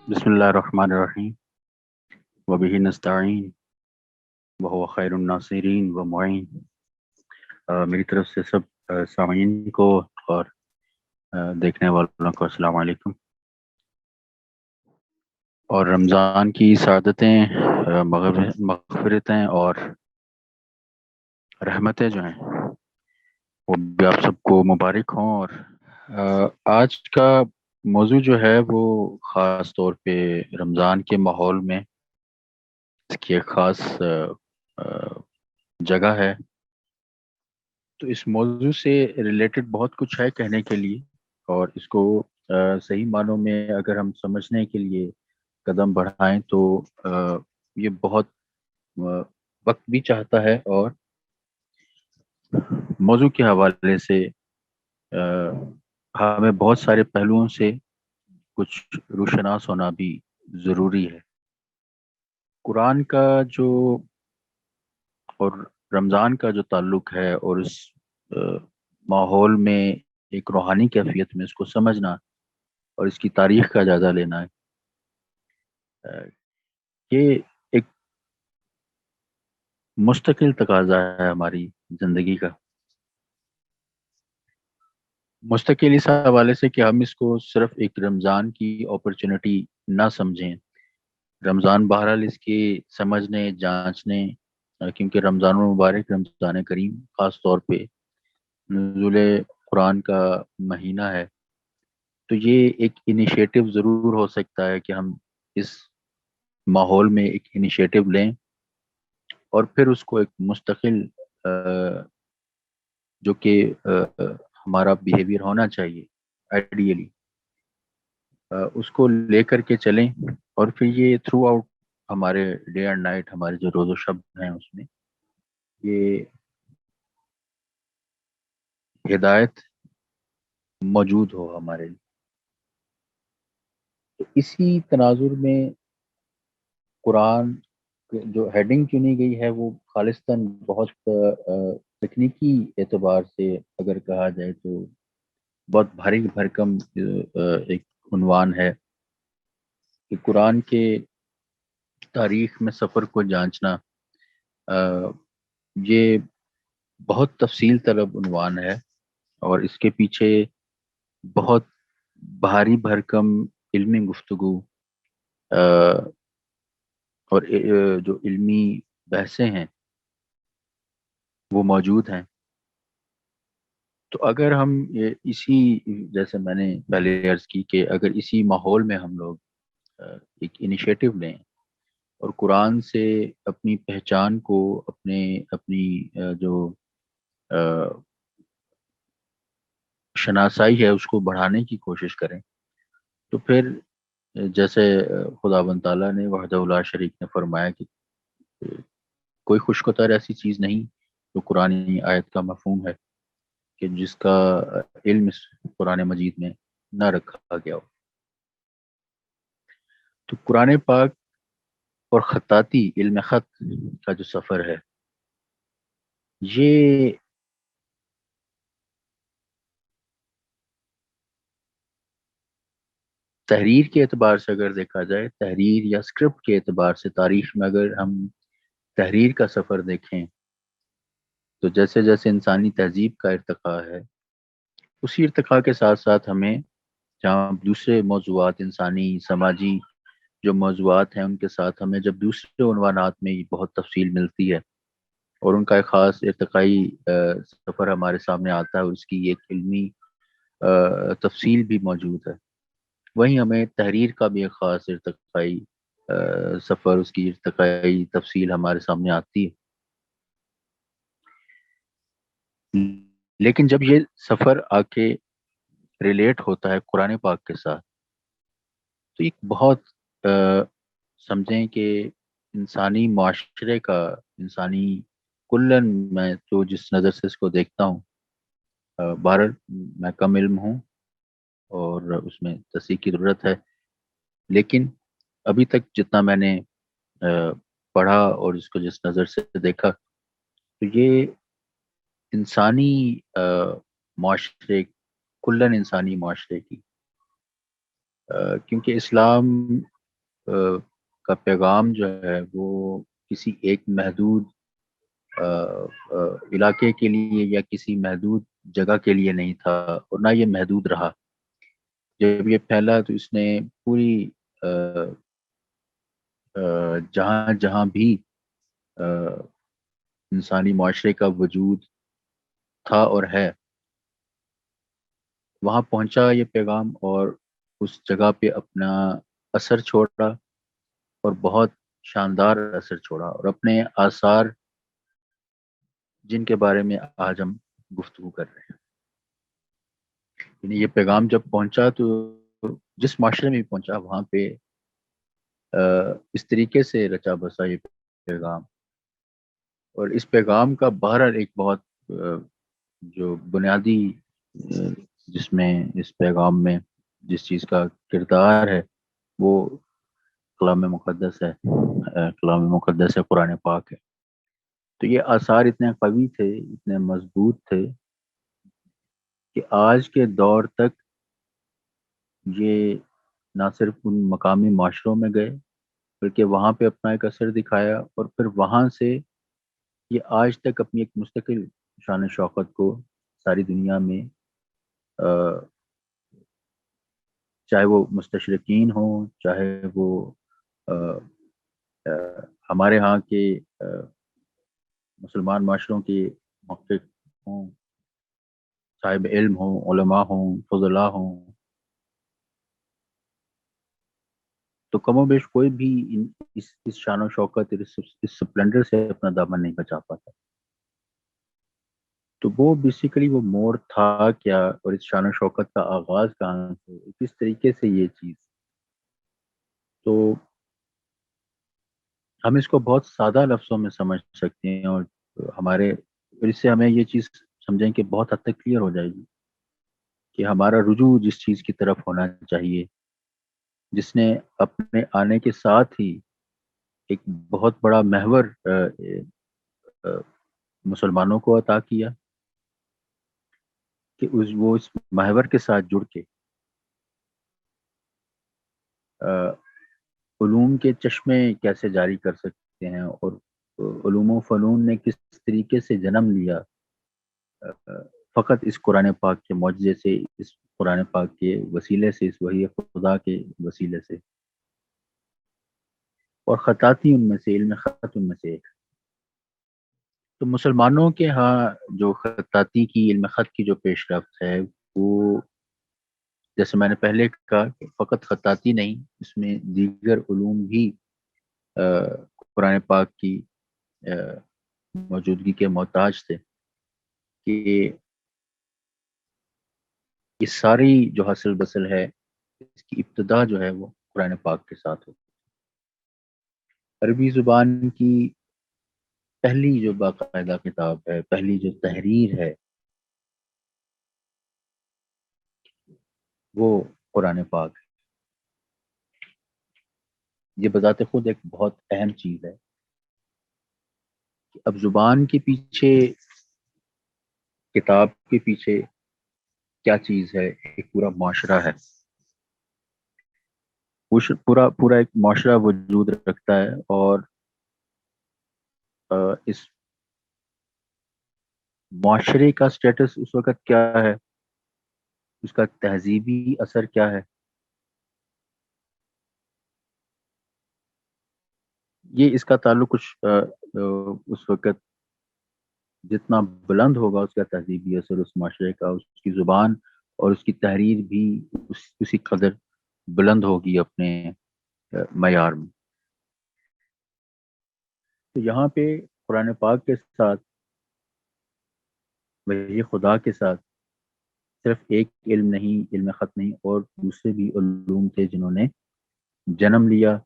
بسم اللہ الرحمن الرحیم وبہ نستعین وهو خیر الناصرین و معین۔ میری طرف سے سب سامعین کو اور دیکھنے والوں کو السلام علیکم، اور رمضان کی سعادتیں، مغفرتیں اور رحمتیں جو ہیں وہ بھی آپ سب کو مبارک ہوں۔ اور آج کا موضوع جو ہے وہ خاص طور پہ رمضان کے ماحول میں اس کی ایک خاص جگہ ہے۔ تو اس موضوع سے ریلیٹڈ بہت کچھ ہے کہنے کے لیے، اور اس کو صحیح معنوں میں اگر ہم سمجھنے کے لیے قدم بڑھائیں تو یہ بہت وقت بھی چاہتا ہے، اور موضوع کے حوالے سے ہمیں بہت سارے پہلوؤں سے کچھ روشناس ہونا بھی ضروری ہے۔ قرآن کا جو اور رمضان کا جو تعلق ہے، اور اس ماحول میں ایک روحانی کیفیت میں اس کو سمجھنا اور اس کی تاریخ کا جائزہ لینا یہ ایک مستقل تقاضا ہے ہماری زندگی کا، مستقل اس حوالے سے کہ ہم اس کو صرف ایک رمضان کی اپرچونٹی نہ سمجھیں۔ رمضان بہرحال اس کی سمجھنے، جانچنے، کیونکہ رمضان المبارک، رمضان کریم خاص طور پہ نزول قرآن کا مہینہ ہے، تو یہ ایک انیشیٹو ضرور ہو سکتا ہے کہ ہم اس ماحول میں ایک انیشیٹو لیں، اور پھر اس کو ایک مستقل جو کہ ہمارا بیہیویئر ہونا چاہیے آئیڈیلی، اس کو لے کر کے چلیں، اور پھر یہ تھرو آؤٹ ہمارے ڈے اینڈ نائٹ، ہمارے جو روز و شب ہیں اس میں یہ ہدایت موجود ہو ہمارے لیے۔ تو اسی تناظر میں قرآن جو ہیڈنگ چنی گئی ہے وہ خالصتاً بہت تکنیکی اعتبار سے اگر کہا جائے تو بہت بھاری بھرکم ایک عنوان ہے کہ قرآن کے تاریخ میں سفر کو جانچنا۔ یہ بہت تفصیل طلب عنوان ہے، اور اس کے پیچھے بہت بھاری بھرکم علمی گفتگو اور جو علمی بحثیں ہیں وہ موجود ہیں۔ تو اگر ہم اسی، جیسے میں نے پہلے عرض کی کہ اگر اسی ماحول میں ہم لوگ ایک انیشیٹو لیں اور قرآن سے اپنی پہچان کو، اپنی جو شناسائی ہے اس کو بڑھانے کی کوشش کریں، تو پھر جیسے خداوند تعالیٰ نے وحدہ لا شریک نے فرمایا کہ کوئی خوشگوار ایسی چیز نہیں جو قرآن آیت کا مفہوم ہے کہ جس کا علم اس قرآن مجید میں نہ رکھا گیا ہو۔ تو قرآن پاک اور خطاطی، علم خط کا جو سفر ہے، یہ تحریر کے اعتبار سے اگر دیکھا جائے، تحریر یا اسکرپٹ کے اعتبار سے تاریخ میں اگر ہم تحریر کا سفر دیکھیں، تو جیسے جیسے انسانی تہذیب کا ارتقاء ہے، اسی ارتقاء کے ساتھ ساتھ ہمیں جہاں دوسرے موضوعات، انسانی سماجی جو موضوعات ہیں، ان کے ساتھ ہمیں جب دوسرے عنوانات میں بہت تفصیل ملتی ہے اور ان کا ایک خاص ارتقائی سفر ہمارے سامنے آتا ہے، اور اس کی ایک علمی تفصیل بھی موجود ہے، وہیں ہمیں تحریر کا بھی ایک خاص ارتقائی سفر، اس کی ارتقائی تفصیل ہمارے سامنے آتی ہے۔ لیکن جب یہ سفر آ کے ریلیٹ ہوتا ہے قرآن پاک کے ساتھ، تو ایک بہت سمجھیں کہ انسانی معاشرے کا، انسانی کلن، میں تو جس نظر سے اس کو دیکھتا ہوں، بہرحال میں کم علم ہوں اور اس میں تصحیح کی ضرورت ہے، لیکن ابھی تک جتنا میں نے پڑھا اور اس کو جس نظر سے دیکھا، تو یہ انسانی معاشرے، کلن انسانی معاشرے کی، کیونکہ اسلام کا پیغام جو ہے وہ کسی ایک محدود علاقے کے لیے یا کسی محدود جگہ کے لیے نہیں تھا، اور نہ یہ محدود رہا۔ جب یہ پھیلا تو اس نے پوری جہاں جہاں بھی انسانی معاشرے کا وجود تھا اور ہے، وہاں پہنچا یہ پیغام، اور اس جگہ پہ اپنا اثر چھوڑا، اور بہت شاندار اثر چھوڑا، اور اپنے آثار جن کے بارے میں آج ہم گفتگو کر رہے ہیں۔ یعنی یہ پیغام جب پہنچا تو جس معاشرے میں بھی پہنچا وہاں پہ اس طریقے سے رچا بسا یہ پیغام، اور اس پیغام کا بہرحال ایک بہت جو بنیادی جس میں اس پیغام میں جس چیز کا کردار ہے وہ کلام مقدس ہے، کلام مقدس ہے، قرآن پاک ہے۔ تو یہ آثار اتنے قوی تھے، اتنے مضبوط تھے کہ آج کے دور تک یہ نہ صرف ان مقامی معاشروں میں گئے بلکہ وہاں پہ اپنا ایک اثر دکھایا، اور پھر وہاں سے یہ آج تک اپنی ایک مستقل شان و شوکت کو ساری دنیا میں چاہے وہ مستشرقین ہوں، چاہے وہ ہمارے ہاں کے مسلمان معاشروں کے محقق ہوں، صاحب علم ہوں، علماء ہوں، فضلاء ہوں، تو کم و بیش کوئی بھی اس شان و شوکت، اس سپلنڈر سے اپنا دامن نہیں بچا پاتا۔ تو وہ بیسیکلی وہ موڑ تھا کیا، اور اس شان و شوکت کا آغاز کہاں سے، کس طریقے سے یہ چیز، تو ہم اس کو بہت سادہ لفظوں میں سمجھ سکتے ہیں، اور ہمارے اس سے ہمیں یہ چیز سمجھیں کہ بہت حد تک کلیئر ہو جائے گی کہ ہمارا رجوع جس چیز کی طرف ہونا چاہیے، جس نے اپنے آنے کے ساتھ ہی ایک بہت بڑا محور مسلمانوں کو عطا کیا، کہ وہ اس محور کے ساتھ جڑ کے علوم کے چشمے کیسے جاری کر سکتے ہیں، اور علوم و فنون نے کس طریقے سے جنم لیا فقط اس قرآن پاک کے معجزے سے، اس قرآن پاک کے وسیلے سے، اس وحی خدا کے وسیلے سے، اور خطاطی ان میں سے، علم خط ان میں سے ایک۔ تو مسلمانوں کے ہاں جو خطاطی کی، علم خط کی جو پیش رفت ہے، وہ جیسے میں نے پہلے کہا کہ فقط خطاطی نہیں، اس میں دیگر علوم بھی قرآن پاک کی موجودگی کے محتاج تھے، کہ یہ ساری جو حاصل بسل ہے اس کی ابتدا جو ہے وہ قرآن پاک کے ساتھ ہوتی ہے۔ عربی زبان کی پہلی جو باقاعدہ کتاب ہے، پہلی جو تحریر ہے، وہ قرآن پاک ہے۔ یہ بذات خود ایک بہت اہم چیز ہے کہ اب زبان کے پیچھے، کتاب کے پیچھے کیا چیز ہے، ایک پورا معاشرہ ہے، پورا پورا ایک معاشرہ وجود رکھتا ہے، اور اس معاشرے کا سٹیٹس اس وقت کیا ہے، اس کا تہذیبی اثر کیا ہے، یہ اس کا تعلق کچھ اس وقت جتنا بلند ہوگا اس کا تہذیبی اثر اس معاشرے کا، اس کی زبان اور اس کی تحریر بھی اسی قدر بلند ہوگی اپنے معیار میں۔ تو یہاں پہ قرآن پاک کے ساتھ، وحی خدا کے ساتھ، صرف ایک علم نہیں، علم خط نہیں، اور دوسرے بھی علوم تھے جنہوں نے جنم لیا۔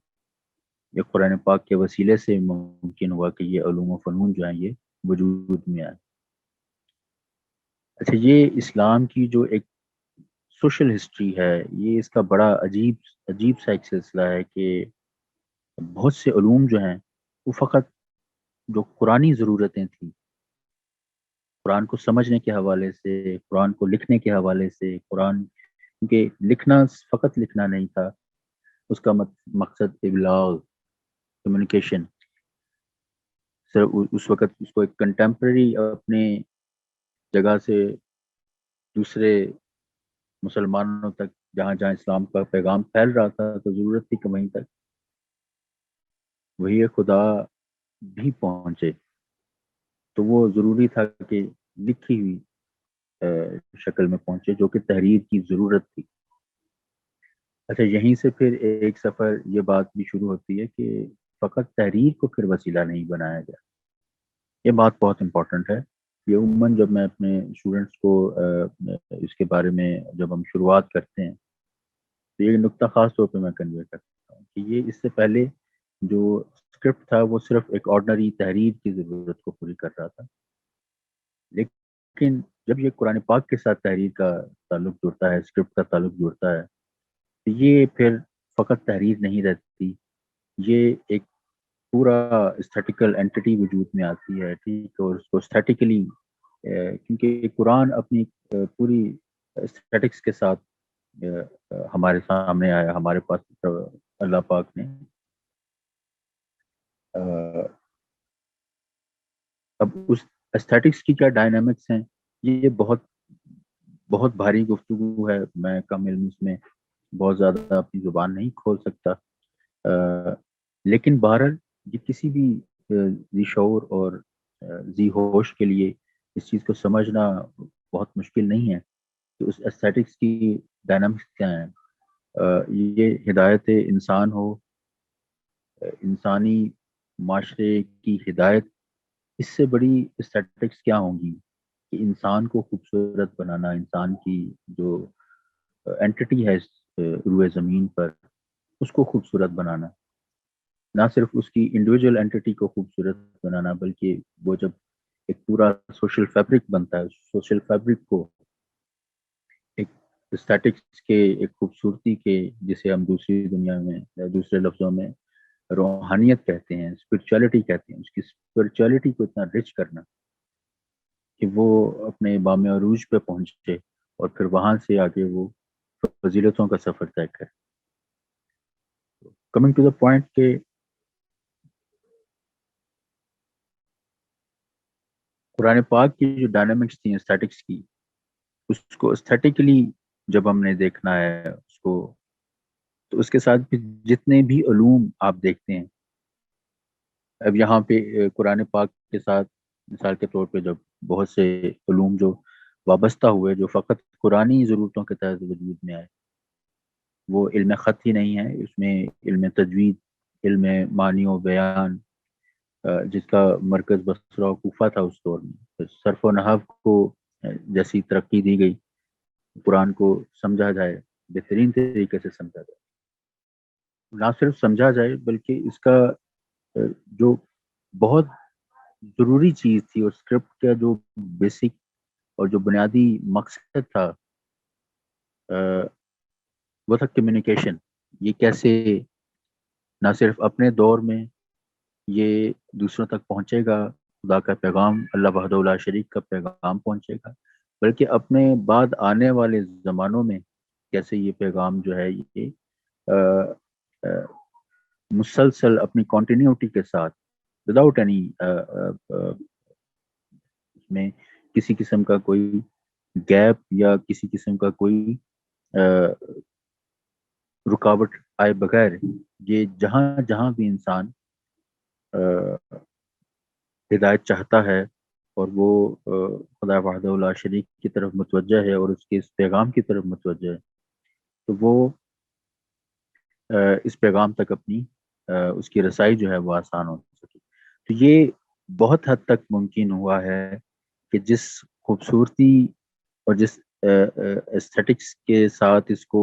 یہ قرآن پاک کے وسیلے سے ممکن ہوا کہ یہ علوم و فنون جو ہیں یہ وجود میں آئے۔ اچھا، یہ اسلام کی جو ایک سوشل ہسٹری ہے، یہ اس کا بڑا عجیب عجیب سا ایک سلسلہ ہے کہ بہت سے علوم جو ہیں وہ فقط جو قرآنی ضرورتیں تھیں، قرآن کو سمجھنے کے حوالے سے، قرآن کو لکھنے کے حوالے سے، قرآن کیونکہ لکھنا فقط لکھنا نہیں تھا، اس کا مقصد ابلاغ، کمیونیکیشن. سر اس وقت اس کو ایک کنٹمپریری اپنے جگہ سے دوسرے مسلمانوں تک، جہاں جہاں اسلام کا پیغام پھیل رہا تھا، تو ضرورت تھی کہ وہیں تک وہی خدا بھی پہنچے. تو وہ ضروری تھا کہ لکھی ہوئی شکل میں پہنچے، جو کہ تحریر کی ضرورت تھی. اچھا، یہیں سے پھر ایک سفر یہ بات بھی شروع ہوتی ہے کہ فقط تحریر کو پھر وسیلہ نہیں بنایا گیا. یہ بات بہت امپورٹنٹ ہے. یہ عموماً جب میں اپنے اسٹوڈنٹس کو اس کے بارے میں جب ہم شروعات کرتے ہیں تو یہ نقطہ خاص طور پہ میں کنوے کرتا ہوں کہ یہ اس سے پہلے جو اسکرپٹ تھا وہ صرف ایک آرڈنری تحریر کی ضرورت کو پوری کر رہا تھا. لیکن جب یہ قرآن پاک کے ساتھ تحریر کا تعلق جڑتا ہے، اسکرپٹ کا تعلق جڑتا ہے، تو یہ پھر فقط تحریر نہیں رہتی، یہ ایک پورا اسٹیٹیکل اینٹی وجود میں آتی ہے. ٹھیک، اور اس کو اسٹیٹیکلی، کیونکہ قرآن اپنی پوری اسٹیٹکس کے ساتھ ہمارے سامنے آیا، ہمارے پاس اللہ پاک نے اب اس اسٹیٹکس کی کیا ڈائنامکس ہیں، یہ بہت بہت بھاری گفتگو ہے. میں کم علم اس میں بہت زیادہ اپنی زبان نہیں کھول سکتا. لیکن بہرحال یہ کسی بھی ذی شعور اور ذی ہوش کے لیے اس چیز کو سمجھنا بہت مشکل نہیں ہے کہ اس اسٹیٹکس کی ڈائنامکس کیا ہیں. یہ ہدایت انسان ہو، انسانی معاشرے کی ہدایت، اس سے بڑی اسٹیٹکس کیا ہوں گی کہ انسان کو خوبصورت بنانا، انسان کی جو اینٹی ہے روئے زمین پر، اس کو خوبصورت بنانا. نہ صرف اس کی انڈیویجول اینٹی کو خوبصورت بنانا، بلکہ وہ جب ایک پورا سوشل فیبرک بنتا ہے، سوشل فیبرک کو ایک اسٹیٹکس کے، ایک خوبصورتی کے، جسے ہم دوسری دنیا میں یا دوسرے لفظوں میں روحانیت کہتے ہیں، اسپرچولیٹی کہتے ہیں، اس کی اسپرچولیٹی کو اتنا رچ کرنا کہ وہ اپنے بام عروج پہ پہنچے اور پھر وہاں سے آگے وہ فضیلتوں کا سفر طے کرے. کمنگ ٹو دا پوائنٹ کہ قرآن پاک کی جو ڈائنامکس تھی اسٹیٹکس کی، اس کو اسٹیٹیکلی جب ہم نے دیکھنا ہے اس کو، تو اس کے ساتھ بھی جتنے بھی علوم آپ دیکھتے ہیں، اب یہاں پہ قرآن پاک کے ساتھ مثال کے طور پہ جب بہت سے علوم جو وابستہ ہوئے، جو فقط قرآنی ضرورتوں کے تحت وجود میں آئے، وہ علم خط ہی نہیں ہے، اس میں علم تجوید، علم معنی و بیان، جس کا مرکز بصرہ و کوفہ تھا اس دور میں، صرف و نحو کو جیسی ترقی دی گئی، قرآن کو سمجھا جائے، بہترین طریقے سے سمجھا جائے، نہ صرف سمجھا جائے بلکہ اس کا جو بہت ضروری چیز تھی، اور اسکرپٹ کا جو بیسک اور جو بنیادی مقصد تھا وہ تھا کمیونیکیشن. یہ کیسے نہ صرف اپنے دور میں یہ دوسروں تک پہنچے گا، خدا کا پیغام، اللہ وحدہ لا شریک کا پیغام پہنچے گا، بلکہ اپنے بعد آنے والے زمانوں میں کیسے یہ پیغام جو ہے یہ مسلسل اپنی کنٹینیوٹی کے ساتھ، وداؤٹ اینی میں کسی قسم کا کوئی گیپ یا کسی قسم کا کوئی رکاوٹ آئے بغیر، یہ جہاں جہاں بھی انسان ہدایت چاہتا ہے اور وہ خدا وحدہ لا شریک کی طرف متوجہ ہے اور اس کے اس پیغام کی طرف متوجہ ہے، تو وہ اس پیغام تک اپنی اس کی رسائی جو ہے وہ آسان ہو سکے. تو یہ بہت حد تک ممکن ہوا ہے کہ جس خوبصورتی اور جس ایستھیٹکس کے ساتھ اس کو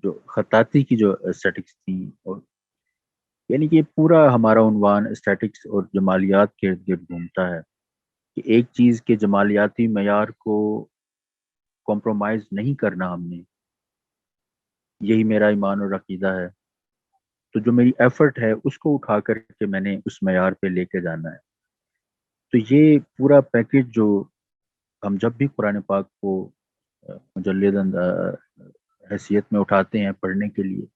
جو خطاطی کی جو ایستھیٹکس تھی، اور یعنی کہ پورا ہمارا عنوان اسٹیٹکس اور جمالیات کے ارد گرد گھومتا ہے کہ ایک چیز کے جمالیاتی معیار کو کمپرومائز نہیں کرنا ہم نے، یہی میرا ایمان اور عقیدہ ہے. تو جو میری ایفرٹ ہے اس کو اٹھا کر کے میں نے اس معیار پہ لے کے جانا ہے. تو یہ پورا پیکج جو ہم جب بھی قرآن پاک کو مجلد حیثیت میں اٹھاتے ہیں پڑھنے کے لیے،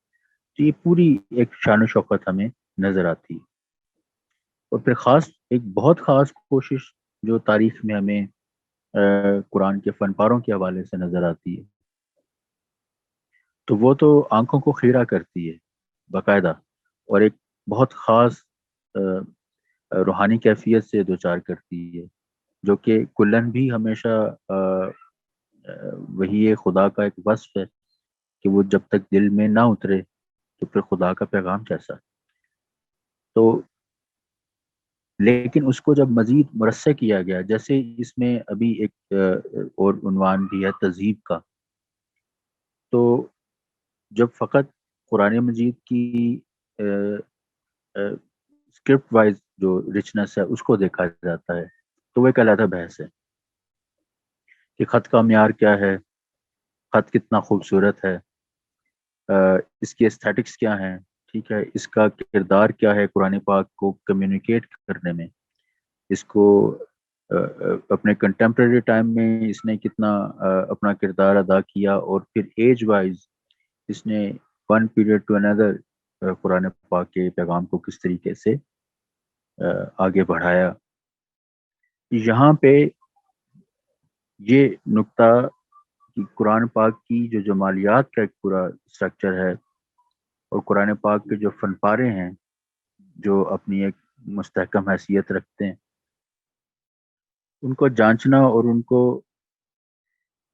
تو یہ پوری ایک شان و شوکت ہمیں نظر آتی ہے۔ اور پھر ایک بہت خاص کوشش جو تاریخ میں ہمیں قرآن کے فن پاروں کے حوالے سے نظر آتی ہے، تو وہ تو آنکھوں کو خیرہ کرتی ہے باقاعدہ، اور ایک بہت خاص روحانی کیفیت سے دوچار کرتی ہے، جو کہ کلن بھی ہمیشہ وہی خدا کا ایک وصف ہے کہ وہ جب تک دل میں نہ اترے تو پھر خدا کا پیغام کیسا۔ تو لیکن اس کو جب مزید مرصع کیا گیا، جیسے اس میں ابھی ایک اور عنوان بھی ہے تہذیب کا، تو جب فقط قرآن مجید کی اسکرپٹ وائز جو رچنس ہے اس کو دیکھا جاتا ہے، تو وہ ایک علیحدہ بحث ہے کہ خط کا معیار کیا ہے، خط کتنا خوبصورت ہے، اس کی استھیٹکس کیا ہیں، ٹھیک ہے، اس کا کردار کیا ہے قرآن پاک کو کمیونیکیٹ کرنے میں، اس کو اپنے کنٹمپریری ٹائم میں اس نے کتنا اپنا کردار ادا کیا، اور پھر ایج وائز اس نے ون پیریڈ ٹو اندر قرآن پاک کے پیغام کو کس طریقے سے آگے بڑھایا۔ یہاں پہ یہ نقطہ کہ قرآن پاک کی جو جمالیات کا ایک پورا اسٹرکچر ہے، اور قرآن پاک کے جو فن پارے ہیں جو اپنی ایک مستحکم حیثیت رکھتے ہیں، ان کو جانچنا اور ان کو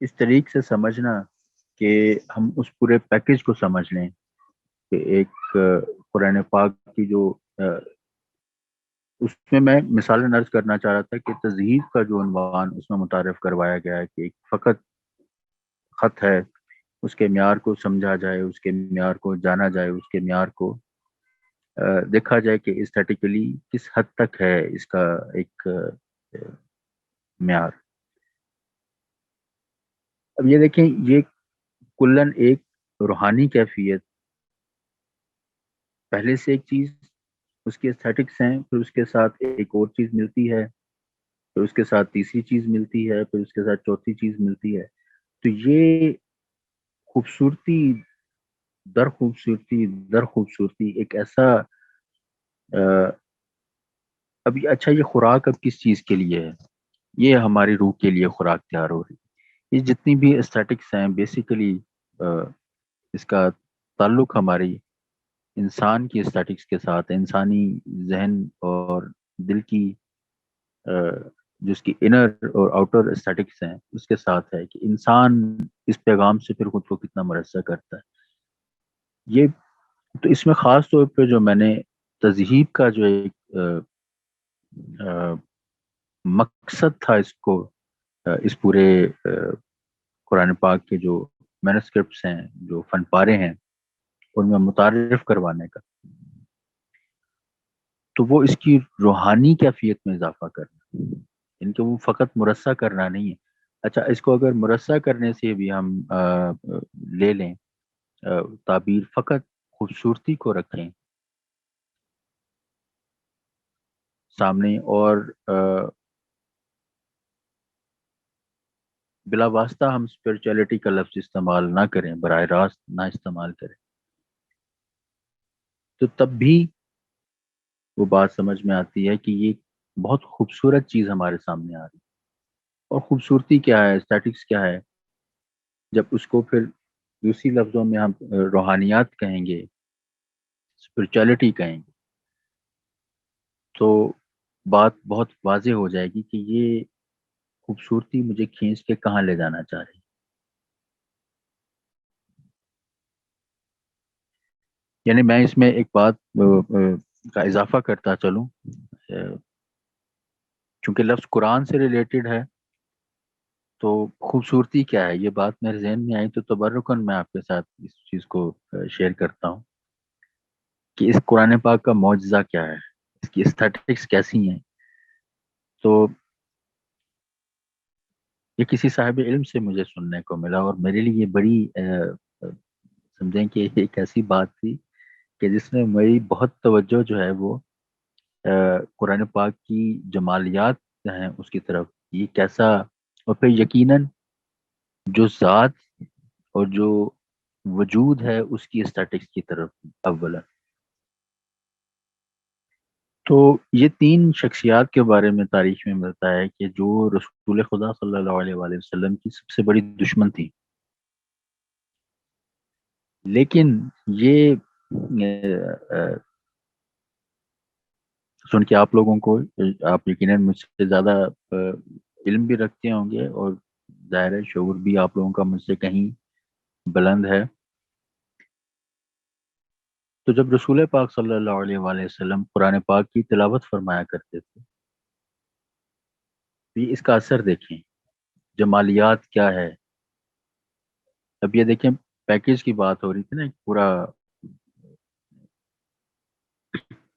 اس طریقے سے سمجھنا کہ ہم اس پورے پیکج کو سمجھ لیں کہ ایک قرآن پاک کی جو اس میں مثال نرض کرنا چاہ رہا تھا کہ تہذیب کا جو عنوان اس میں متعارف کروایا گیا ہے کہ ایک فقط خط ہے، اس کے معیار کو سمجھا جائے، اس کے معیار کو جانا جائے، اس کے معیار کو دیکھا جائے کہ اسٹیٹیکلی کس حد تک ہے اس کا ایک معیار۔ اب یہ دیکھیں، یہ کلن ایک روحانی کیفیت، پہلے سے ایک چیز اس کے اسٹیٹکس ہیں، پھر اس کے ساتھ ایک اور چیز ملتی ہے، پھر اس کے ساتھ تیسری چیز ملتی ہے، پھر اس کے ساتھ چوتھی چیز ملتی ہے، تو یہ خوبصورتی در خوبصورتی در خوبصورتی ایک ایسا ابھی اچھا، یہ خوراک اب کس چیز کے لیے ہے؟ یہ ہماری روح کے لیے خوراک تیار ہو رہی ہے۔ یہ جتنی بھی اسٹیٹکس ہیں بیسیکلی اس کا تعلق ہماری انسان کی اسٹیٹکس کے ساتھ، انسانی ذہن اور دل کی جو اس کی انر اور آؤٹر اسٹیٹکس ہیں اس کے ساتھ ہے کہ انسان اس پیغام سے پھر خود کو کتنا مرصع کرتا ہے۔ یہ تو اس میں خاص طور پہ جو میں نے تہذیب کا جو ایک مقصد تھا اس کو اس پورے قرآن پاک کے جو مینuscripts ہیں، جو فن پارے ہیں، ان میں متعارف کروانے کا، تو وہ اس کی روحانی کیفیت میں اضافہ کرنا، ان کے وہ فقط مرصع کرنا نہیں ہے۔ اچھا، اس کو اگر مرصع کرنے سے بھی ہم لے لیں، تعبیر فقط خوبصورتی کو رکھیں سامنے، اور بلا واسطہ ہم اسپرچولیٹی کا لفظ استعمال نہ کریں، براہ راست نہ استعمال کریں، تو تب بھی وہ بات سمجھ میں آتی ہے کہ یہ بہت خوبصورت چیز ہمارے سامنے آ رہی ہے۔ اور خوبصورتی کیا ہے، اسٹیٹکس کیا ہے، جب اس کو پھر دوسری لفظوں میں ہم روحانیات کہیں گے، اسپرچولیٹی کہیں گے، تو بات بہت واضح ہو جائے گی کہ یہ خوبصورتی مجھے کھینچ کے کہاں لے جانا چاہ رہی۔ یعنی میں اس میں ایک بات کا اضافہ کرتا چلوں، چونکہ لفظ قرآن سے ریلیٹڈ ہے، تو خوبصورتی کیا ہے، یہ بات میرے ذہن میں آئی تو تبرکن میں آپ کے ساتھ اس چیز کو شیئر کرتا ہوں کہ اس قرآن پاک کا معجزہ کیا ہے، اس کی اسٹیٹکس کیسی ہیں۔ تو یہ کسی صاحب علم سے مجھے سننے کو ملا، اور میرے لیے یہ بڑی سمجھیں کہ ایک ایسی بات تھی کہ جس نے میری بہت توجہ جو ہے وہ قرآن پاک کی جمالیات ہیں اس کی طرف، یہ کیسا، اور پھر یقیناً جو ذات اور جو وجود ہے اس کی اسٹیٹکس کی طرف اولا. تو یہ تین شخصیات کے بارے میں تاریخ میں ملتا ہے کہ جو رسول خدا صلی اللہ علیہ وآلہ وسلم کی سب سے بڑی دشمن تھی. لیکن یہ سن کے آپ لوگوں کو، آپ یقیناً مجھ سے زیادہ علم بھی رکھتے ہوں گے، اور ظاہر ہے شعور بھی آپ لوگوں کا مجھ سے کہیں بلند ہے. تو جب رسول پاک صلی اللہ علیہ وآلہ وسلم قرآن پاک کی تلاوت فرمایا کرتے تھے، تو یہ اس کا اثر دیکھیں، جمالیات کیا ہے. اب یہ دیکھیں، پیکیج کی بات ہو رہی تھی نا، ایک پورا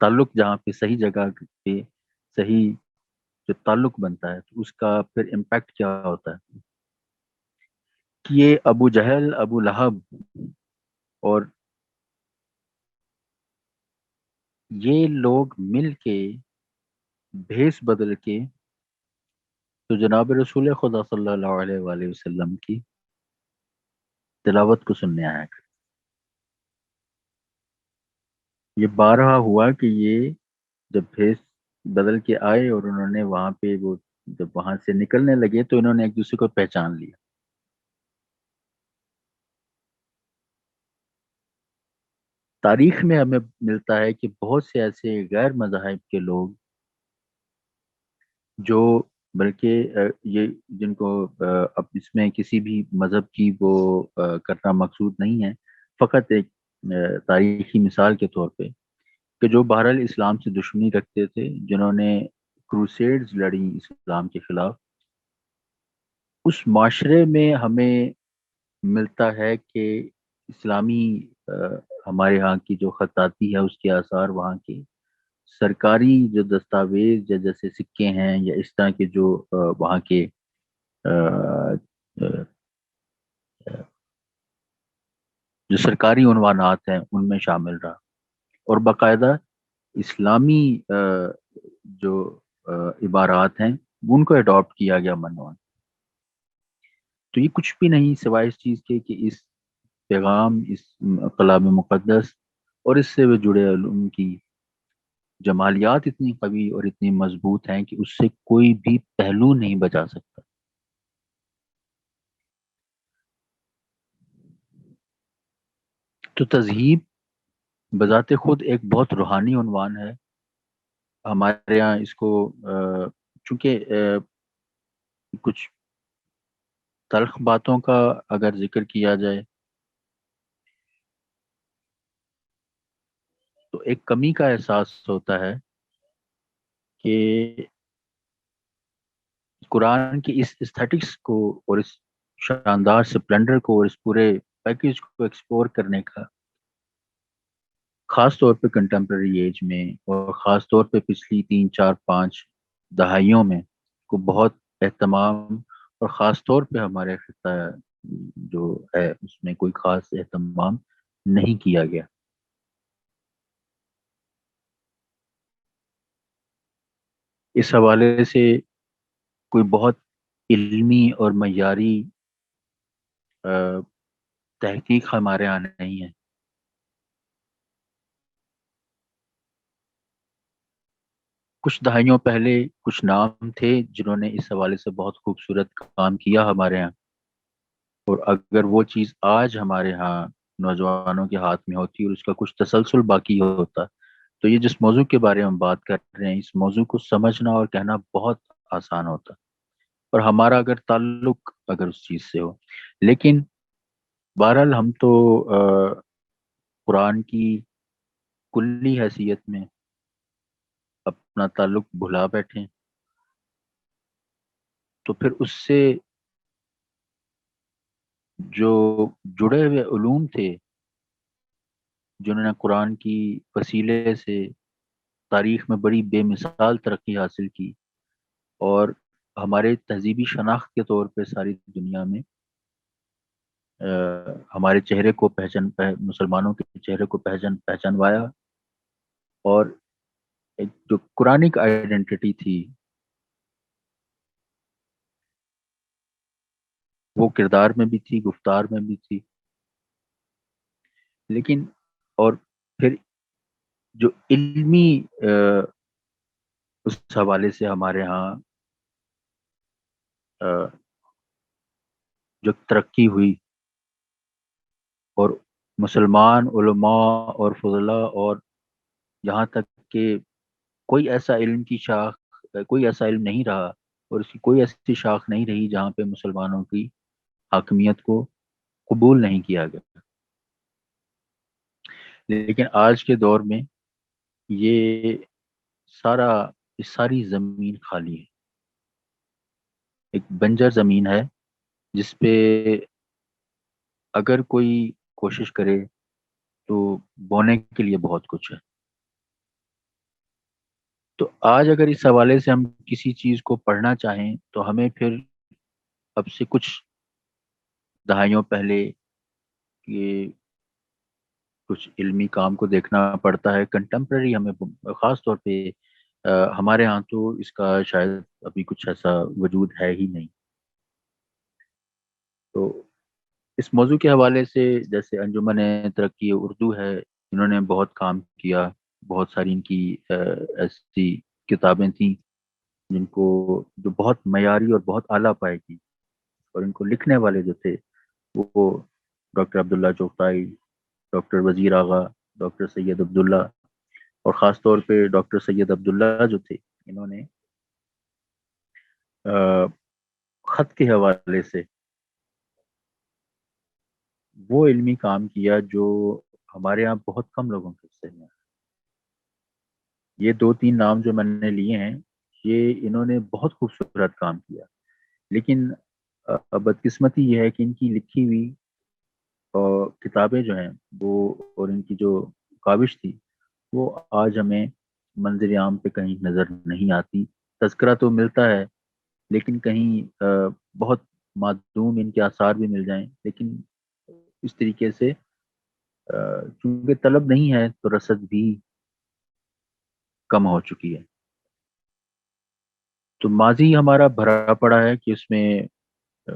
تعلق جہاں پہ صحیح جگہ پہ صحیح جو تعلق بنتا ہے تو اس کا پھر امپیکٹ کیا ہوتا ہے. کہ یہ ابو جہل، ابو لہب اور یہ لوگ مل کے بھیس بدل کے تو جناب رسول خدا صلی اللہ علیہ وآلہ وسلم کی تلاوت کو سننے آیا کرتے. یہ بارہا ہوا کہ یہ جب بھیس بدل کے آئے اور انہوں نے وہاں پہ وہ جب وہاں سے نکلنے لگے تو انہوں نے ایک دوسرے کو پہچان لیا. تاریخ میں ہمیں ملتا ہے کہ بہت سے ایسے غیر مذاہب کے لوگ جو بلکہ یہ جن کو اب اس میں کسی بھی مذہب کی وہ کرنا مقصود نہیں ہے، فقط ایک تاریخی مثال کے طور پہ، کہ جو بہرحال اسلام سے دشمنی رکھتے تھے، جنہوں نے کروسیڈز لڑی اسلام کے خلاف، اس معاشرے میں ہمیں ملتا ہے کہ اسلامی ہمارے ہاں کی جو خطاطی ہے اس کے آثار، وہاں کے سرکاری جو دستاویز جیسے سکے ہیں یا اس طرح کے جو وہاں کے آ، آ، جو سرکاری عنوانات ہیں ان میں شامل رہا، اور باقاعدہ اسلامی جو عبارات ہیں ان کو اڈاپٹ کیا گیا منوان. تو یہ کچھ بھی نہیں سوائے اس چیز کے کہ اس پیغام، اس کلام مقدس اور اس سے وہ جڑے علوم کی جمالیات اتنی قوی اور اتنی مضبوط ہیں کہ اس سے کوئی بھی پہلو نہیں بچا سکتا. تو تہذیب بذات خود ایک بہت روحانی عنوان ہے. ہمارے یہاں اس کو چونکہ کچھ تلخ باتوں کا اگر ذکر کیا جائے تو ایک کمی کا احساس ہوتا ہے کہ قرآن کی اس استھیٹکس کو اور اس شاندار سپلنڈر کو اور اس پورے پیکیج کو ایکسپلور کرنے کا خاص طور پہ کنٹمپرری ایج میں اور خاص طور پہ پچھلی 3 4 5 دہائیوں میں کو بہت اہتمام، اور خاص طور پہ ہمارے خطہ جو ہے اس میں کوئی خاص اہتمام نہیں کیا گیا. اس حوالے سے کوئی بہت علمی اور معیاری تحقیق ہمارے یہاں نہیں ہے. کچھ دہائیوں پہلے کچھ نام تھے جنہوں نے اس حوالے سے بہت خوبصورت کام کیا ہمارے ہاں، اور اگر وہ چیز آج ہمارے ہاں نوجوانوں کے ہاتھ میں ہوتی اور اس کا کچھ تسلسل باقی ہوتا، تو یہ جس موضوع کے بارے میں ہم بات کر رہے ہیں اس موضوع کو سمجھنا اور کہنا بہت آسان ہوتا، اور ہمارا اگر تعلق اگر اس چیز سے ہو. لیکن بہرحال ہم تو قرآن کی کلی حیثیت میں اپنا تعلق بھلا بیٹھے، تو پھر اس سے جو جڑے ہوئے علوم تھے جنہوں نے قرآن کی وسیلے سے تاریخ میں بڑی بے مثال ترقی حاصل کی، اور ہمارے تہذیبی شناخت کے طور پہ ساری دنیا میں ہمارے چہرے کو مسلمانوں کے چہرے کو پہچانوایا، اور ایک جو قرآنک آئیڈینٹی تھی وہ کردار میں بھی تھی، گفتار میں بھی تھی. لیکن اور پھر جو علمی اس حوالے سے ہمارے ہاں جو ترقی ہوئی، اور مسلمان علماء اور فضلاء، اور یہاں تک کہ کوئی ایسا علم کی شاخ، کوئی ایسا علم نہیں رہا اور اس کی کوئی ایسی شاخ نہیں رہی جہاں پہ مسلمانوں کی حاکمیت کو قبول نہیں کیا گیا. لیکن آج کے دور میں یہ سارا یہ ساری زمین خالی ہے، ایک بنجر زمین ہے جس پہ اگر کوئی کوشش کرے تو بونے کے لیے بہت کچھ ہے. تو آج اگر اس حوالے سے ہم کسی چیز کو پڑھنا چاہیں تو ہمیں پھر اب سے کچھ دہائیوں پہلے یہ کچھ علمی کام کو دیکھنا پڑتا ہے کنٹمپرری ہمیں، خاص طور پہ ہمارے ہاں تو اس کا شاید ابھی کچھ ایسا وجود ہے ہی نہیں. تو اس موضوع کے حوالے سے جیسے انجمن ترقی اردو ہے، انہوں نے بہت کام کیا. بہت ساری ان کی ایسی کتابیں تھیں جن کو جو بہت معیاری اور بہت اعلیٰ پائے کی، اور ان کو لکھنے والے جو تھے وہ ڈاکٹر عبداللہ چوغتائی، ڈاکٹر وزیر آغا، ڈاکٹر سید عبداللہ، اور خاص طور پہ ڈاکٹر سید عبداللہ جو تھے، انہوں نے آ، خط کے حوالے سے وہ علمی کام کیا جو ہمارے یہاں بہت کم لوگوں کے حصے میں ہے. یہ دو تین نام جو میں نے لیے ہیں، یہ انہوں نے بہت خوبصورت کام کیا. لیکن بدقسمتی یہ ہے کہ ان کی لکھی ہوئی کتابیں جو ہیں وہ، اور ان کی جو کاوش تھی، وہ آج ہمیں منظر عام پہ کہیں نظر نہیں آتی. تذکرہ تو ملتا ہے لیکن کہیں بہت معدوم ان کے آثار بھی مل جائیں، لیکن اس طریقے سے چونکہ طلب نہیں ہے تو رسد بھی کم ہو چکی ہے. تو ماضی ہمارا بھرا پڑا ہے کہ اس میں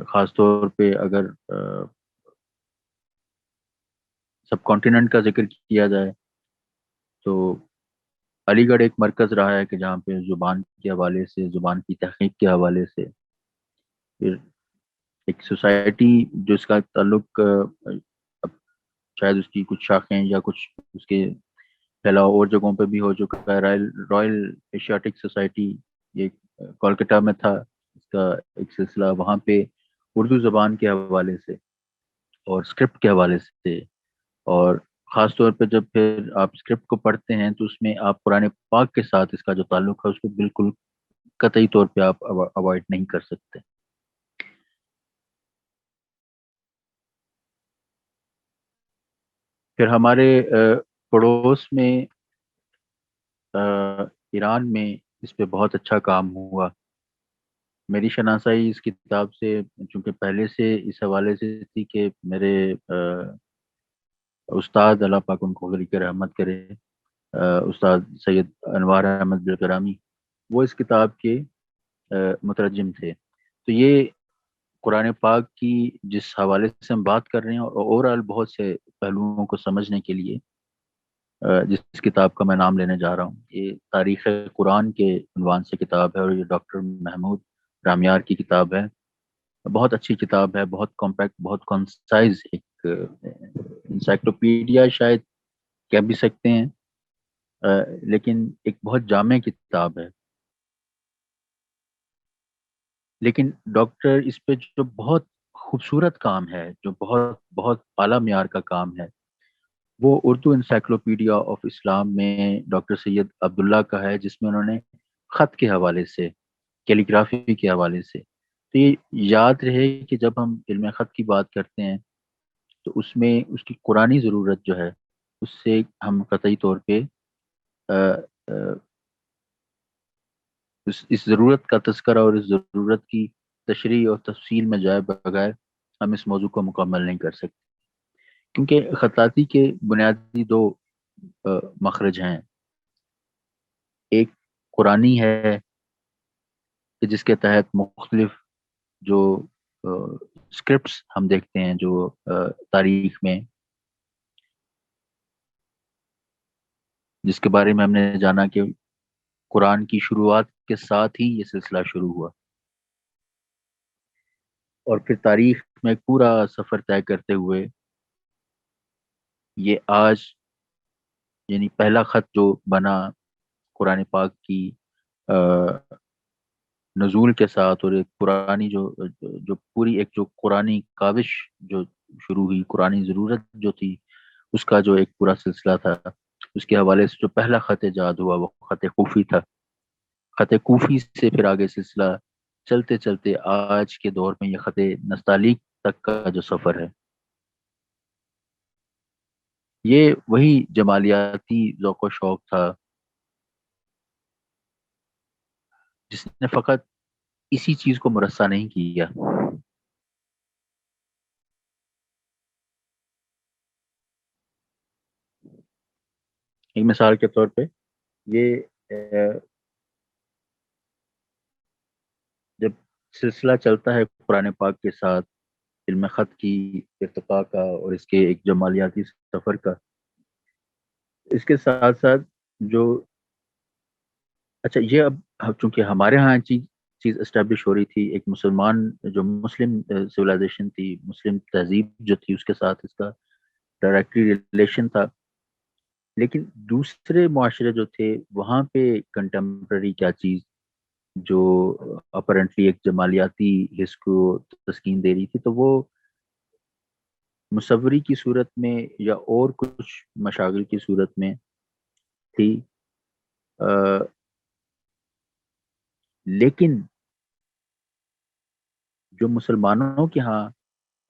خاص طور پہ اگر سب کانٹیننٹ کا ذکر کیا جائے تو علی گڑھ ایک مرکز رہا ہے کہ جہاں پہ زبان کے حوالے سے، زبان کی تحقیق کے حوالے سے، پھر ایک سوسائٹی جو اس کا تعلق اب شاید اس کی کچھ شاخیں یا کچھ اس کے پھیلاؤ اور جگہوں پہ بھی ہو چکا ہے. رائل ایشیاٹک سوسائٹی، یہ کولکتہ میں تھا اس کا ایک سلسلہ. وہاں پہ اردو زبان کے حوالے سے اور اسکرپٹ کے حوالے سے، اور خاص طور پہ جب پھر آپ اسکرپٹ کو پڑھتے ہیں تو اس میں آپ قرآن پاک کے ساتھ اس کا جو تعلق ہے اس کو بالکل قطعی طور پہ آپ اوائڈ نہیں کر سکتے. پھر ہمارے پڑوس میں ایران میں اس پہ بہت اچھا کام ہوا. میری شناسائی اس کتاب سے چونکہ پہلے سے اس حوالے سے تھی کہ میرے استاد، اللہ پاک ان کو غریق رحمت کرے، استاد سید انوار احمد بالکرامی، وہ اس کتاب کے مترجم تھے. تو یہ قرآن پاک کی جس حوالے سے ہم بات کر رہے ہیں، اور اوورآل بہت سے پہلوؤں کو سمجھنے کے لیے جس کتاب کا میں نام لینے جا رہا ہوں، یہ تاریخ قرآن کے عنوان سے کتاب ہے، اور یہ ڈاکٹر محمود رامیار کی کتاب ہے. بہت اچھی کتاب ہے، بہت کمپیکٹ، بہت کنسائز، ایک انسائکلوپیڈیا شاید کہہ بھی سکتے ہیں، لیکن ایک بہت جامع کتاب ہے. لیکن ڈاکٹر اس پہ جو بہت خوبصورت کام ہے، جو بہت بہت اعلیٰ معیار کا کام ہے، وہ اردو انسائکلوپیڈیا آف اسلام میں ڈاکٹر سید عبداللہ کا ہے، جس میں انہوں نے خط کے حوالے سے، کیلیگرافی کے حوالے سے. تو یہ یاد رہے کہ جب ہم علم خط کی بات کرتے ہیں تو اس میں اس کی قرآنی ضرورت جو ہے اس سے ہم قطعی طور پہ آ، آ، اس ضرورت کا تذکرہ اور اس ضرورت کی تشریح اور تفصیل میں جائے بغیر ہم اس موضوع کو مکمل نہیں کر سکتے. کیونکہ خطاطی کے بنیادی دو مخرج ہیں. ایک قرآنی ہے کہ جس کے تحت مختلف جو اسکرپٹس ہم دیکھتے ہیں جو تاریخ میں جس کے بارے میں ہم نے جانا کہ قرآن کی شروعات کے ساتھ ہی یہ سلسلہ شروع ہوا، اور پھر تاریخ میں ایک پورا سفر طے کرتے ہوئے یہ آج، یعنی پہلا خط جو بنا قرآن پاک کی نزول کے ساتھ، اور ایک پرانی جو پوری ایک جو قرآنی کاوش جو شروع ہوئی، قرآنی ضرورت جو تھی، اس کا جو ایک پورا سلسلہ تھا، اس کے حوالے سے جو پہلا خط ایجاد ہوا وہ خط کوفی تھا۔ خط کوفی سے پھر آگے سلسلہ چلتے چلتے آج کے دور میں یہ خط نستعلیق تک کا جو سفر ہے، یہ وہی جمالیاتی ذوق و شوق تھا جس نے فقط اسی چیز کو مرصع نہیں کیا۔ ایک مثال کے طور پہ یہ جب سلسلہ چلتا ہے قرآن پاک کے ساتھ علم خط کی ارتقاء کا اور اس کے ایک جمالیاتی سفر کا، اس کے ساتھ ساتھ جو اچھا یہ اب چونکہ ہمارے ہاں چیز اسٹیبلش ہو رہی تھی، ایک مسلمان جو مسلم سویلائزیشن تھی، مسلم تہذیب جو تھی، اس کے ساتھ اس کا ڈائریکٹلی ریلیشن تھا، لیکن دوسرے معاشرے جو تھے وہاں پہ کنٹمپرری کیا چیز جو اپرنٹلی ایک جمالیاتی حص کو تسکین دے رہی تھی، تو وہ مصوری کی صورت میں یا اور کچھ مشاغل کی صورت میں تھی، لیکن جو مسلمانوں کے ہاں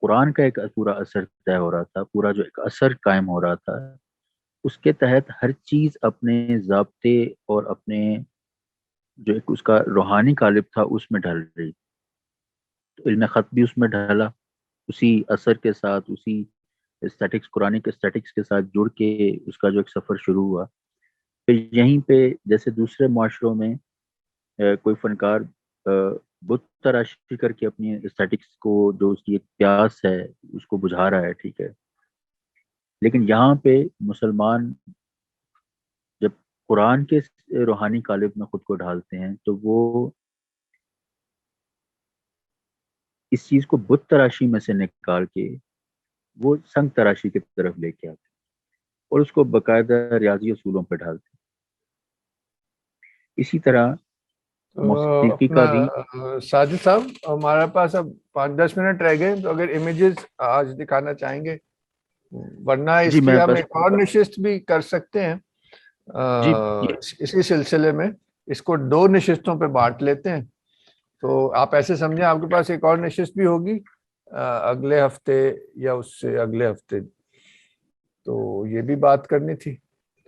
قرآن کا ایک پورا اثر طے ہو رہا تھا، پورا جو ایک اثر قائم ہو رہا تھا، اس کے تحت ہر چیز اپنے ضابطے اور اپنے جو ایک اس کا روحانی قالب تھا اس میں ڈھل رہی، تو علم خط بھی اس میں ڈھلا، اسی اثر کے ساتھ، اسی اسٹیٹکس، قرآن کے اسٹیٹکس کے ساتھ جڑ کے اس کا جو ایک سفر شروع ہوا۔ پھر یہیں پہ جیسے دوسرے معاشروں میں کوئی فنکار بت تراشی کر کے اپنی اسٹیٹکس کو، جو اس کی ایک پیاس ہے اس کو بجھا رہا ہے، ٹھیک ہے، لیکن یہاں پہ مسلمان جب قرآن کے روحانی قالب میں خود کو ڈھالتے ہیں تو وہ اس چیز کو بت تراشی میں سے نکال کے وہ سنگ تراشی کی طرف لے کے آتے ہیں اور اس کو باقاعدہ ریاضی اصولوں پہ ڈالتے ہیں۔ اسی طرح تو موسیقی اپنا کا بھی ساجد صاحب، ہمارے پاس اب 5-10 منٹ رہ گئے، تو اگر امیجز آج دکھانا چاہیں گے، ورنہ جی اس کی میں ہم بس ایک اور نشست بھی کر سکتے ہیں جی اسی سلسلے میں، اس کو 2 نشستوں پہ بانٹ لیتے ہیں۔ تو آپ ایسے سمجھیں آپ کے پاس ایک اور نشست بھی ہوگی اگلے ہفتے یا اس سے اگلے ہفتے، تو یہ بھی بات کرنی تھی۔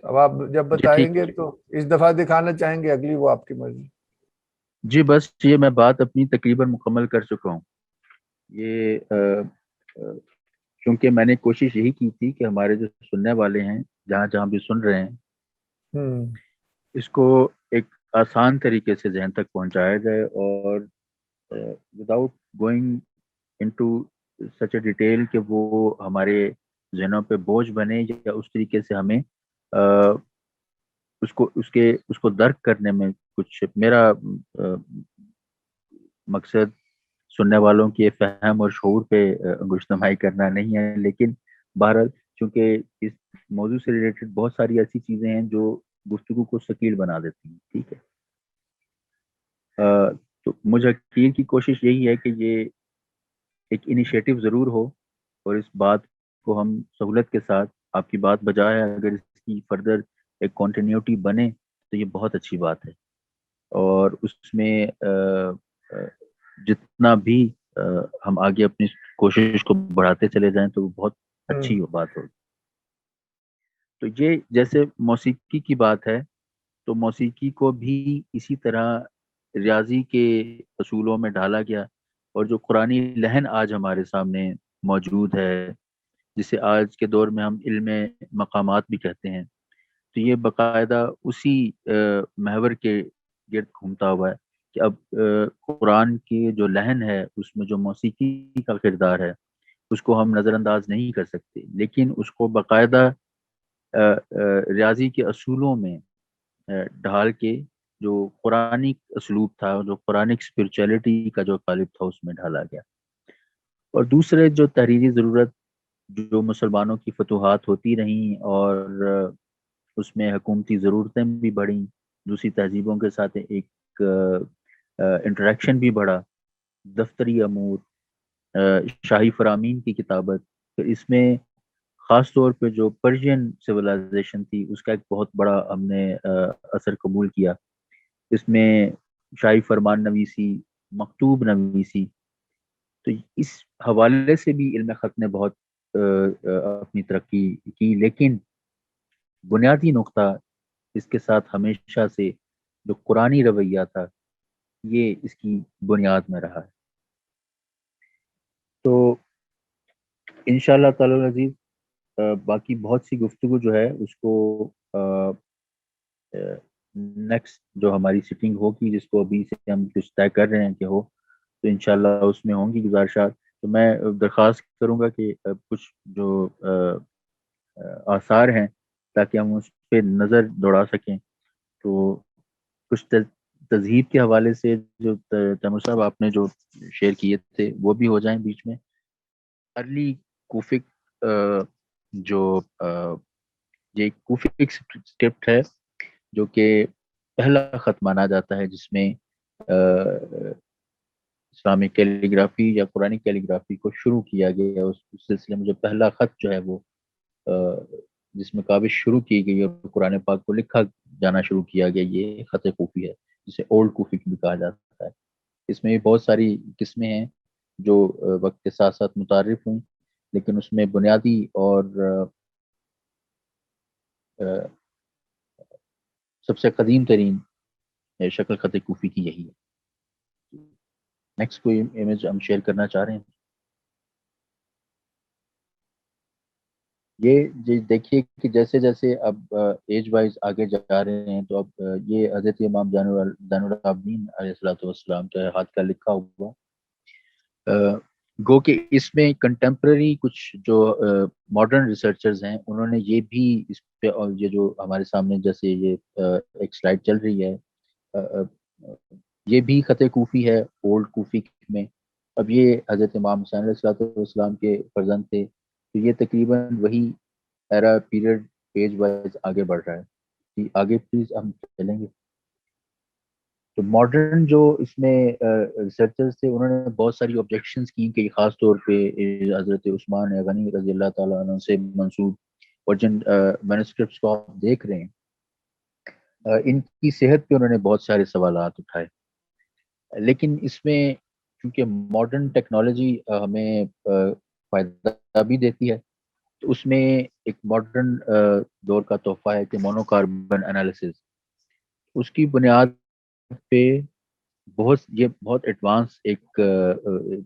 اب آپ جب جی بتائیں ٹھیک، گے تو اس دفعہ دکھانا چاہیں گے، اگلی وہ آپ کی مرضی۔ جی بس یہ میں بات اپنی تقریباً مکمل کر چکا ہوں۔ یہ کیونکہ میں نے کوشش یہی کی تھی کہ ہمارے جو سننے والے ہیں جہاں جہاں بھی سن رہے ہیں، اس کو ایک آسان طریقے سے ذہن تک پہنچایا جائے، اور without going into such a detail کہ وہ ہمارے ذہنوں پہ بوجھ بنے، یا اس طریقے سے ہمیں اس کو درک کرنے میں کچھ میرا مقصد سننے والوں کے فہم اور شعور پہ انگشتمائی کرنا نہیں ہے، لیکن بہرحال چونکہ اس موضوع سے ریلیٹڈ بہت ساری ایسی چیزیں ہیں جو گفتگو کو ثقیل بنا دیتی ہیں، ٹھیک ہے، تو مجھے کی کوشش یہی ہے کہ یہ ایک انیشیٹو ضرور ہو، اور اس بات کو ہم سہولت کے ساتھ، آپ کی بات بجائے اگر اس کی فردر ایک کنٹینیوٹی بنے تو یہ بہت اچھی بات ہے، اور اس میں جتنا بھی ہم آگے اپنی کوشش کو بڑھاتے چلے جائیں تو وہ بہت اچھی بات ہوگی۔ تو یہ جیسے موسیقی کی بات ہے، تو موسیقی کو بھی اسی طرح ریاضی کے اصولوں میں ڈالا گیا، اور جو قرآنی لحن آج ہمارے سامنے موجود ہے، جسے آج کے دور میں ہم علم مقامات بھی کہتے ہیں، تو یہ باقاعدہ اسی محور کے گرد گھومتا ہوا ہے کہ اب قرآن کی جو لحن ہے اس میں جو موسیقی کا کردار ہے اس کو ہم نظر انداز نہیں کر سکتے، لیکن اس کو باقاعدہ ریاضی کے اصولوں میں ڈھال کے جو قرآنی اسلوب تھا، جو قرآنک اسپرچولیٹی کا جو قالب تھا، اس میں ڈھالا گیا. اور دوسرے جو تحریری ضرورت جو مسلمانوں کی فتوحات ہوتی رہیں اور اس میں حکومتی ضرورتیں بھی بڑھیں، دوسری تہذیبوں کے ساتھ ایک انٹریکشن بھی بڑھا، دفتری امور، شاہی فرامین کی کتابت. تو اس میں خاص طور پہ جو پرشین سویلائزیشن تھی، اس کا ایک بہت بڑا ہم نے اثر قبول کیا. اس میں شاہی فرمان نویسی، مکتوب نویسی. تو اس حوالے سے بھی علم خط نے بہت اپنی ترقی کی، لیکن بنیادی نقطہ اس کے ساتھ ہمیشہ سے جو قرآنی رویہ تھا، یہ اس کی بنیاد میں رہا ہے. تو انشاءاللہ تعالی العزیز باقی بہت سی گفتگو جو ہے اس کو نیکسٹ جو ہماری سٹنگ ہوگی، جس کو ابھی سے ہم کچھ طے کر رہے ہیں کہ ہو، تو انشاءاللہ اس میں ہوں گی گزارشات. تو میں درخواست کروں گا کہ کچھ جو آثار ہیں تاکہ ہم اس پہ نظر دوڑا سکیں. تو کچھ تذہیب کے حوالے سے جو تیمور صاحب آپ نے جو شیئر کیے تھے وہ بھی ہو جائیں بیچ میں. ارلی کوفک جو یہ کوفک اسکرپٹ ہے، جو کہ پہلا خط مانا جاتا ہے جس میں اسلامک کیلیگرافی یا قرآن کیلیگرافی کو شروع کیا گیا. اس سلسلے میں جو پہلا خط جو ہے وہ جس میں کاوش شروع کی گئی اور قرآن پاک کو لکھا جانا شروع کیا گیا، یہ خط کوفی ہے، جسے اولڈ کوفک بھی کہا جاتا ہے. اس میں بہت ساری قسمیں ہیں جو وقت کے ساتھ ساتھ متعارف ہوئیں، لیکن اس میں بنیادی اور سب سے قدیم ترین شکل خط کوفی کی یہی ہے. نیکسٹ کوئی امیج ہم شیئر کرنا چاہ رہے ہیں. یہ دیکھیے کہ جیسے جیسے اب ایج وائز آگے جا رہے ہیں، تو اب یہ حضرت امام زین العابدین علیہ الصلوۃ والسلام کے ہاتھ کا لکھا ہوا، گو کہ اس میں کنٹمپرری کچھ جو ماڈرن ریسرچرز ہیں، انہوں نے یہ بھی اس پہ، اور یہ جو ہمارے سامنے جیسے یہ ایک سلائڈ چل رہی ہے، یہ بھی خط کوفی ہے اولڈ کوفی میں. اب یہ حضرت امام حسین علیہ الصلوۃ والسلام کے فرزند تھے، تو یہ تقریباً وہی ایرا پیریڈ ایج وائز آگے بڑھ رہا ہے. آگے پلیز ہم چلیں گے. تو ماڈرن جو اس میں ریسرچرز تھے، انہوں نے بہت ساری آبجیکشنز کی کہ خاص طور پہ حضرت عثمان غنی رضی اللہ تعالیٰ عنہ سے منسوب اور جن مینوسکرپٹس کو آپ دیکھ رہے ہیں، ان کی صحت پہ انہوں نے بہت سارے سوالات اٹھائے. لیکن اس میں چونکہ ماڈرن ٹیکنالوجی ہمیں فائدہ بھی دیتی ہے، تو اس میں ایک ماڈرن دور کا تحفہ ہے کہ مونو کاربن انالیسز. اس کی بنیاد پہ یہ بہت ایڈوانس ایک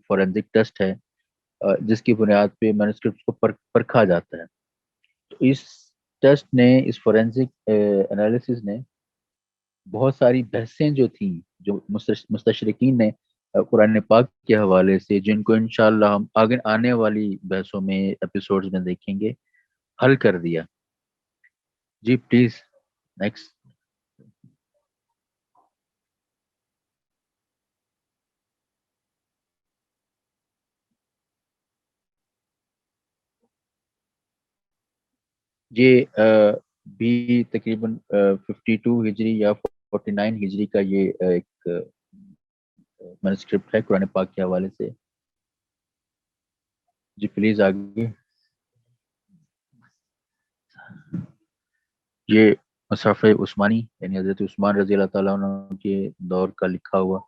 فورینزک ٹیسٹ ہے، جس کی بنیاد پہ مینوسکرپٹس کو پرکھا جاتا ہے. تو اس ٹیسٹ نے، اس فورینزک انالیسز نے بہت ساری بحثیں جو تھیں، جو مستشرقین نے قرآن پاک کے حوالے سے، جن کو انشاءاللہ ہم آگے آنے والی بحثوں میں ایپیسوڈز میں دیکھیں گے، حل کر دیا. جی پلیز نیکسٹ. یہ بھی تقریباً 52 ہجری یا 49 ہجری کا یہ ایک مینوسکرپٹ ہے قرآن پاک کے حوالے سے. جی پلیز آگے. یہ مصحف عثمانی یعنی حضرت عثمان رضی اللہ تعالیٰ عنہ کے دور کا لکھا ہوا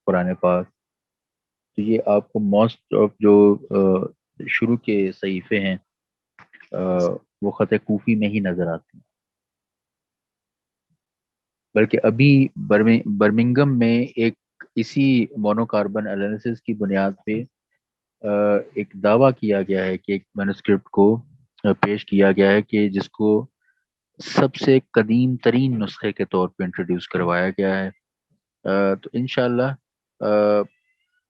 قرآن پاک. تو یہ آپ کو موسٹ آف جو شروع کے صحیفے ہیں وہ خط کوفی میں ہی نظر آتے ہیں. بلکہ ابھی برمنگم میں ایک اسی مونو کاربن انالیسس کی بنیاد پہ ایک دعویٰ کیا گیا ہے کہ ایک مینوسکرپٹ کو پیش کیا گیا ہے کہ جس کو سب سے قدیم ترین نسخے کے طور پہ انٹروڈیوس کروایا گیا ہے. تو انشاءاللہ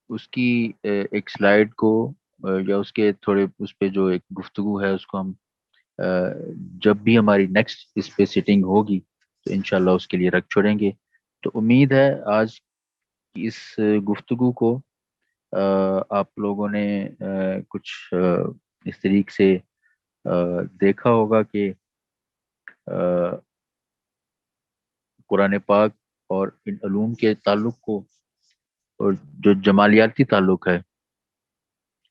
اس کی ایک سلائیڈ کو یا اس کے تھوڑے اس پہ جو ایک گفتگو ہے اس کو ہم جب بھی ہماری نیکسٹ اس پہ سٹنگ ہوگی تو انشاءاللہ اس کے لیے رکھ چھوڑیں گے. تو امید ہے آج کی اس گفتگو کو آپ لوگوں نے کچھ اس طریقے سے دیکھا ہوگا کہ قرآن پاک اور ان علوم کے تعلق کو، اور جو جمالیاتی تعلق ہے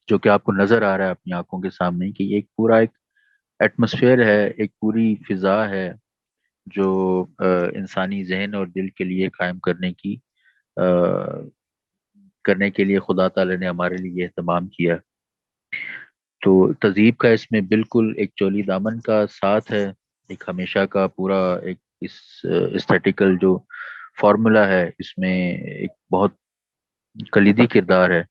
جو کہ آپ کو نظر آ رہا ہے اپنی آنکھوں کے سامنے، کہ یہ ایک پورا ایک ایٹماسفیئر ہے، ایک پوری فضا ہے جو انسانی ذہن اور دل کے لیے قائم کرنے کے لیے خدا تعالی نے ہمارے لیے اہتمام کیا. تو تہذیب کا اس میں بالکل ایک چولی دامن کا ساتھ ہے، ایک ہمیشہ کا پورا ایک اس استھیٹیکل جو فارمولا ہے اس میں ایک بہت کلیدی کردار ہے.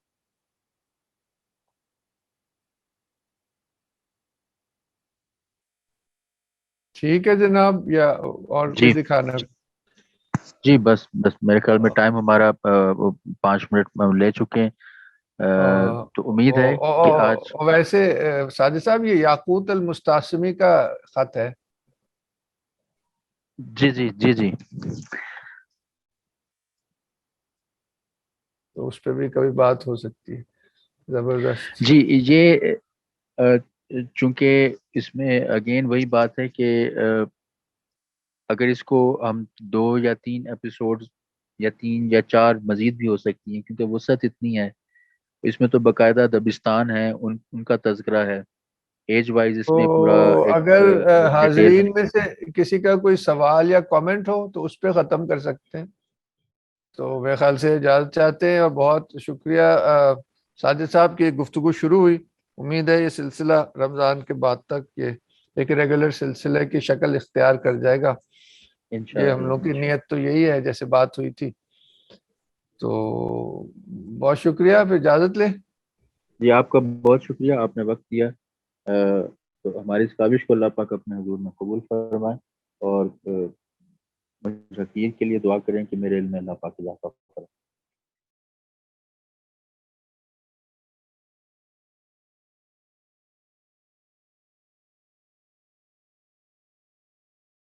ٹھیک ہے جناب، یا اور جی کچھ دکھانا ہے؟ جی، بس میرے خیال میں ٹائم ہمارا 5 منٹ میں لے چکے ہیں. تو امید ہے کہ آج ویسے ساجد صاحب، یہ یاقوت المستعصمی کا خط ہے؟ جی جی جی جی تو اس پہ بھی کبھی بات ہو سکتی ہے. زبردست. جی یہ چونکہ اس میں اگین وہی بات ہے کہ اگر اس کو ہم 2 یا 3 ایپیسوڈ یا 3 یا 4 مزید بھی ہو سکتی ہیں، کیونکہ وسعت اتنی ہے. اس میں تو باقاعدہ دبستان ہے، ان کا تذکرہ ہے، ایج وائز اس تو میں پورا ایک اگر ڈیٹیل ہے. حاضرین میں سے کسی کا کوئی سوال یا کامنٹ ہو تو اس پہ ختم کر سکتے ہیں. تو میرے خیال سے اجازت چاہتے ہیں، اور بہت شکریہ. ساجد صاحب کی گفتگو شروع ہوئی، امید ہے یہ سلسلہ رمضان کے بعد تک یہ ایک ریگولر سلسلے کی شکل اختیار کر جائے گا. یہ ہم انشاءاللہ لوگ کی نیت تو یہی ہے، جیسے بات ہوئی تھی. تو بہت شکریہ، پھر اجازت لیں. جی آپ کا بہت شکریہ، آپ نے وقت دیا. تو ہماری اس کاوش کو اللہ پاک اپنے حضور میں قبول فرمائے، اور مجھ حقیر کے لیے دعا کریں کہ میرے علم میں اللہ پاک اضافہ فرمائے.